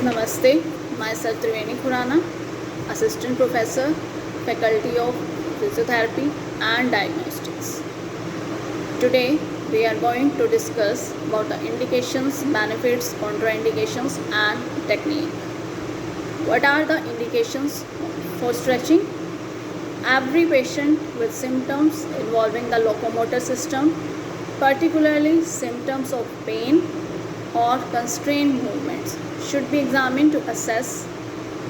Namaste, myself Triveni Khurana, Assistant Professor, Faculty of Physiotherapy and Diagnostics. Today, we are going to discuss about the indications, benefits, contraindications and technique. What are the indications for stretching? Every patient with symptoms involving the locomotor system, particularly symptoms of pain or constrained movements, should be examined to assess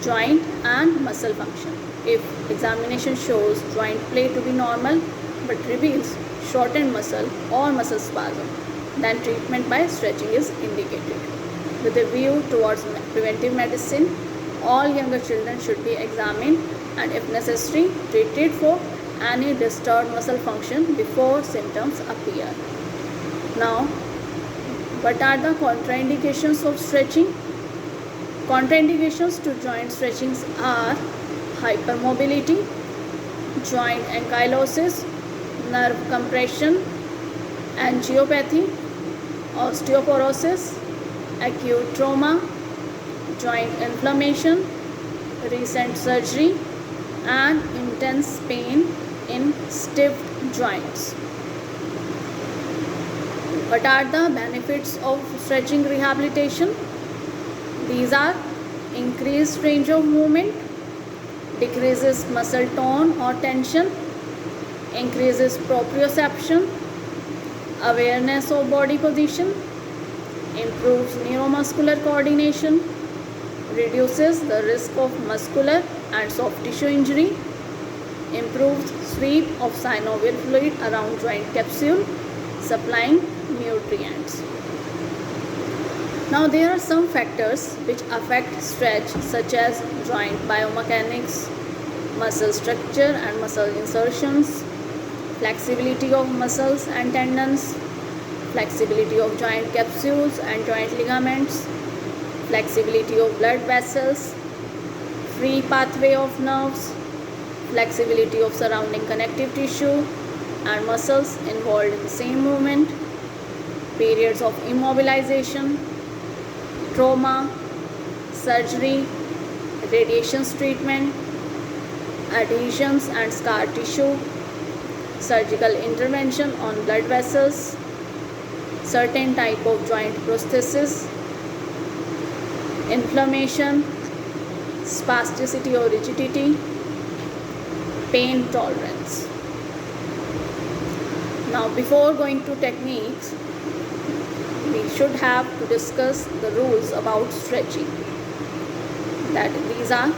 joint and muscle function. If examination shows joint play to be normal but reveals shortened muscle or muscle spasm, then treatment by stretching is indicated. With a view towards preventive medicine, all younger children should be examined and if necessary treated for any disturbed muscle function before symptoms appear. Now, what are the contraindications of stretching? Contraindications to joint stretchings are hypermobility, joint ankylosis, nerve compression, angiopathy, osteoporosis, acute trauma, joint inflammation, recent surgery, and intense pain in stiff joints. What are the benefits of stretching rehabilitation? These are increased range of movement, decreases muscle tone or tension, increases proprioception, awareness of body position, improves neuromuscular coordination, reduces the risk of muscular and soft tissue injury, improves sweep of synovial fluid around joint capsule, supplying nutrients. Now there are some factors which affect stretch such as joint biomechanics, muscle structure and muscle insertions, flexibility of muscles and tendons, flexibility of joint capsules and joint ligaments, flexibility of blood vessels, free pathway of nerves, flexibility of surrounding connective tissue and muscles involved in the same movement, periods of immobilization, trauma, surgery, radiation treatment, adhesions and scar tissue, surgical intervention on blood vessels, certain type of joint prosthesis, inflammation, spasticity or rigidity, pain tolerance. Now before going to techniques, we should have to discuss the rules about stretching. That these are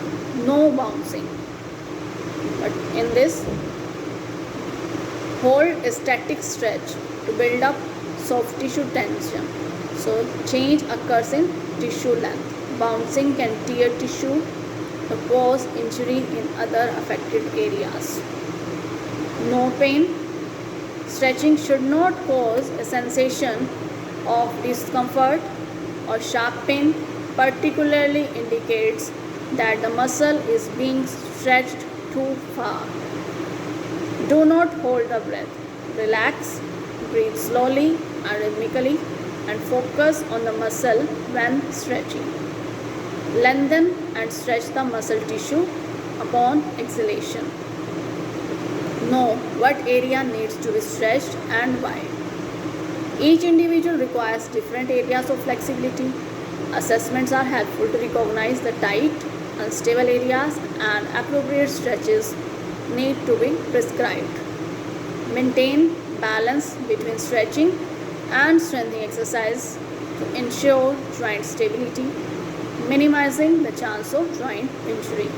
no bouncing. But in this, hold a static stretch to build up soft tissue tension. So change occurs in tissue length. Bouncing can tear tissue to cause injury in other affected areas. No pain. Stretching should not cause a sensation of discomfort or sharp pain, particularly indicates that the muscle is being stretched too far. Do not hold the breath. Relax, breathe slowly and rhythmically and focus on the muscle when stretching. Lengthen and stretch the muscle tissue upon exhalation. Know what area needs to be stretched and why. Each individual requires different areas of flexibility. Assessments are helpful to recognize the tight, unstable areas and appropriate stretches need to be prescribed. Maintain balance between stretching and strengthening exercise to ensure joint stability, minimizing the chance of joint injury.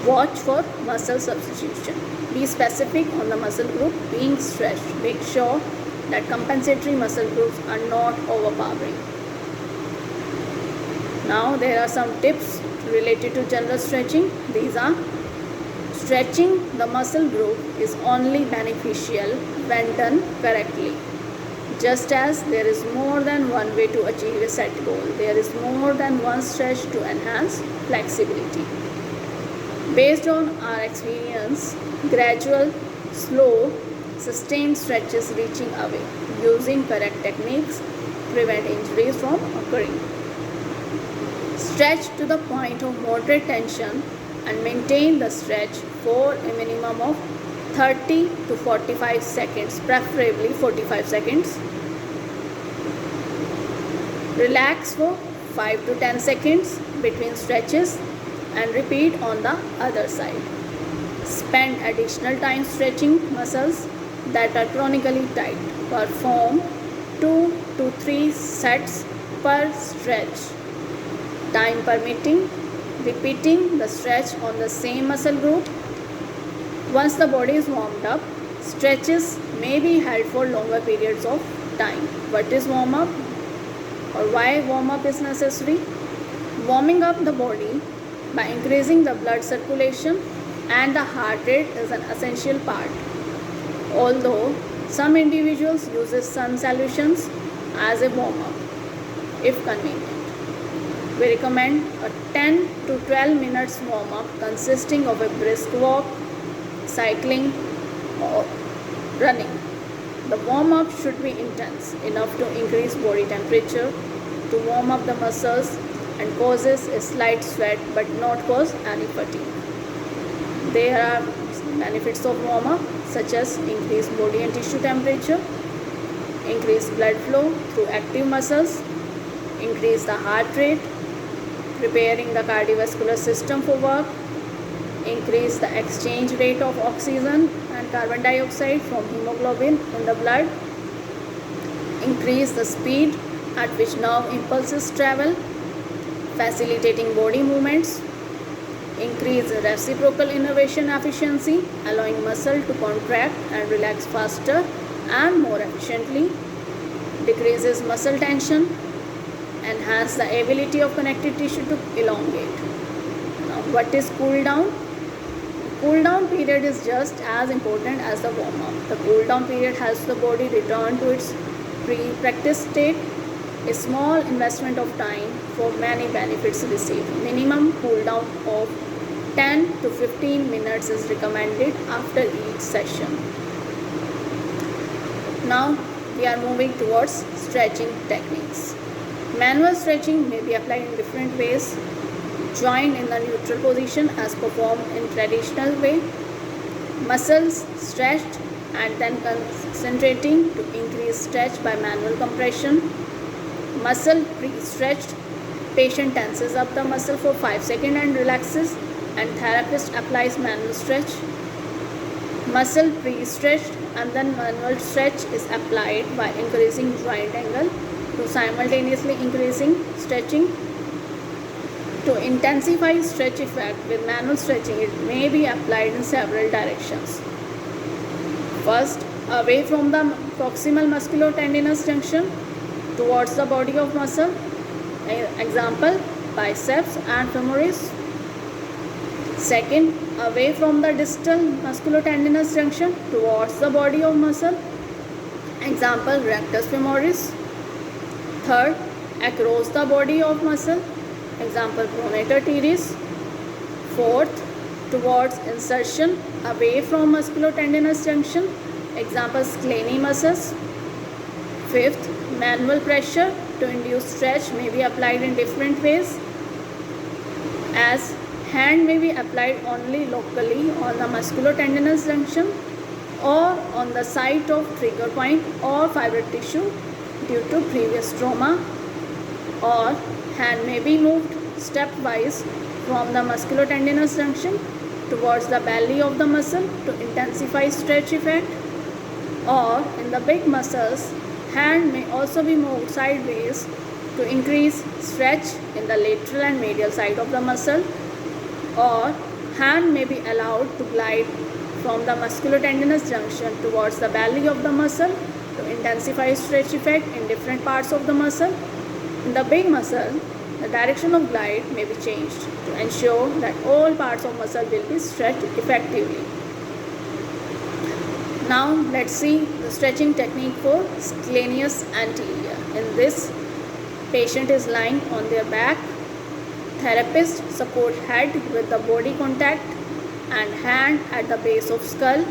Watch for muscle substitution. Be specific on the muscle group being stretched. Make sure that compensatory muscle groups are not overpowering. Now there are some tips related to general stretching. These are: stretching the muscle group is only beneficial when done correctly. Just as there is more than one way to achieve a set goal, there is more than one stretch to enhance flexibility. Based on our experience, gradual, slow, sustained stretches reaching away using correct techniques prevent injuries from occurring. Stretch to the point of moderate tension and maintain the stretch for a minimum of 30 to 45 seconds, preferably 45 seconds. Relax for 5 to 10 seconds between stretches and repeat on the other side. Spend additional time stretching muscles that are chronically tight. Perform 2 to 3 sets per stretch. Time permitting, repeating the stretch on the same muscle group. Once the body is warmed up, stretches may be held for longer periods of time. What is warm up or why warm up is necessary? Warming up the body by increasing the blood circulation and the heart rate is an essential part. Although some individuals use sun solutions as a warm up if convenient. We recommend a 10 to 12 minutes warm up consisting of a brisk walk, cycling or running. The warm up should be intense enough to increase body temperature, to warm up the muscles and causes a slight sweat but not cause any fatigue. There are benefits of warm up such as increased body and tissue temperature, increased blood flow through active muscles, increase the heart rate, preparing the cardiovascular system for work, increase the exchange rate of oxygen and carbon dioxide from hemoglobin in the blood, increase the speed at which nerve impulses travel, facilitating body movements, increase reciprocal innervation efficiency, allowing muscle to contract and relax faster and more efficiently, decreases muscle tension, enhance the ability of connective tissue to elongate. Now, what is cool down? Cool down period is just as important as the warm up. The cool down period helps the body return to its pre-practice state. A small investment of time for many benefits received. Minimum cool down of 10 to 15 minutes is recommended after each session. Now we are moving towards stretching techniques. Manual stretching may be applied in different ways. Joined in the neutral position as performed in traditional way. Muscles stretched and then concentrating to increase stretch by manual compression. Muscle pre-stretched. Patient tenses up the muscle for 5 seconds and relaxes, and therapist applies manual stretch. Muscle pre-stretched and then manual stretch is applied by increasing joint angle to simultaneously increasing stretching. To intensify stretch effect with manual stretching, it may be applied in several directions. First, away from the proximal musculotendinous junction towards the body of muscle. Example, biceps and femoris. Second, away from the distal musculotendinous junction towards the body of muscle. Example, rectus femoris. Third, across the body of muscle. Example, pronator teres. Fourth, towards insertion away from musculotendinous junction. Example, splenimuscus. Fifth, manual pressure to induce stretch may be applied in different ways, as hand may be applied only locally on the musculotendinous junction or on the site of trigger point or fibrotic tissue due to previous trauma, or hand may be moved stepwise from the musculotendinous junction towards the belly of the muscle to intensify stretch effect, or in the big muscles, hand may also be moved sideways to increase stretch in the lateral and medial side of the muscle, or hand may be allowed to glide from the musculotendinous junction towards the belly of the muscle to intensify stretch effect in different parts of the muscle. In the big muscle, the direction of glide may be changed to ensure that all parts of muscle will be stretched effectively. Now let's see the stretching technique for scalenus anterior. In this, patient is lying on their back. Therapist support head with the body contact and hand at the base of skull.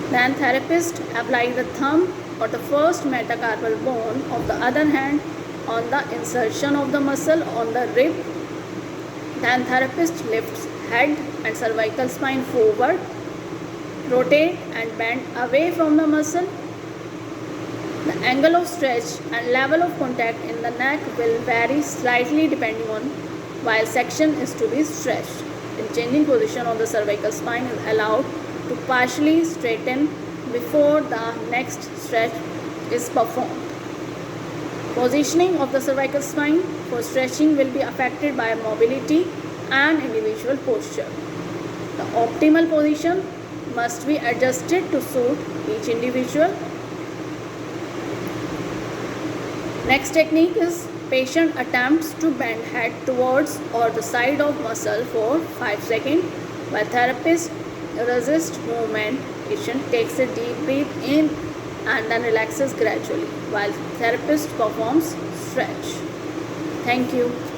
Then therapist apply the thumb or the first metacarpal bone of the other hand on the insertion of the muscle on the rib. Then therapist lifts head and cervical spine forward, rotate and bend away from the muscle. The angle of stretch and level of contact in the neck will vary slightly depending on while section is to be stretched. In changing position of the cervical spine is allowed to partially straighten before the next stretch is performed. Positioning of the cervical spine for stretching will be affected by mobility and individual posture. The optimal position must be adjusted to suit each individual. Next technique is patient attempts to bend head towards or the side of muscle for 5 seconds while therapist resists movement. Patient takes a deep breath in and then relaxes gradually while therapist performs stretch. Thank you.